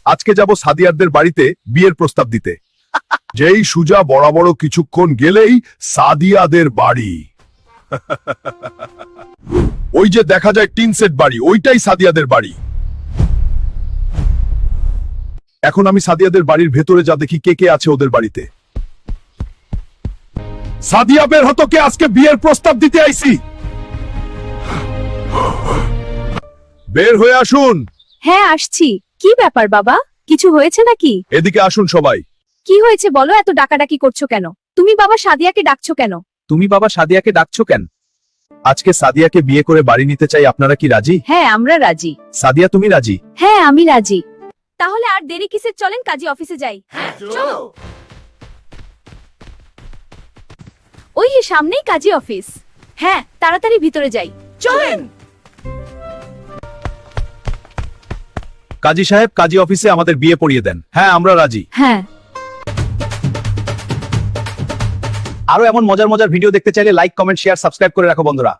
আজকে যাব সাদিয়াদের বাড়িতে বিয়ের প্রস্তাব দিতে। যেই সুজা বড় কিছুক্ষণ গেলেই সাদিয়াদের বাড়ি। ওই যে দেখা যায় টিন সেট বাড়ি, ওইটাই সাদিয়াদের বাড়ি। এখন আমি সাদিয়াদের বাড়ির ভেতরে যা দেখি কে কে আছে ওদের বাড়িতে। সাদিয়া বের হতো, কে আজকে বিয়ের প্রস্তাব দিতে আইছি। বের হয়ে আসুন। হ্যাঁ আসছি। কি ব্যাপার বাবা, কিছু হয়েছে নাকি? এদিকে আসুন সবাই। কি হয়েছে বলো, এত ডাকাডাকি করছো কেন? তুমি বাবা সাদিয়াকে ডাকছো কেন? তুমি বাবা সাদিয়াকে ডাকছো কেন? আজকে সাদিয়াকে বিয়ে করে বাড়ি নিতে চাই, আপনারা কি রাজি? হ্যাঁ আমরা রাজি। সাদিয়া তুমি রাজি? হ্যাঁ আমি রাজি। তাহলে আর দেরি কিসের, চলেন কাজী অফিসে যাই। চলো। ওই সামনেই কাজী অফিস। হ্যাঁ তাড়াতাড়ি ভিতরে যাই, চলেন। কাজী সাহেব, কাজী অফিসে আমাদের বিয়ে পড়িয়ে দেন। হ্যাঁ আমরা রাজি। হ্যাঁ। আরো এমন মজার মজার ভিডিও দেখতে চাইলে লাইক, কমেন্ট, শেয়ার, সাবস্ক্রাইব করে রাখো বন্ধুরা।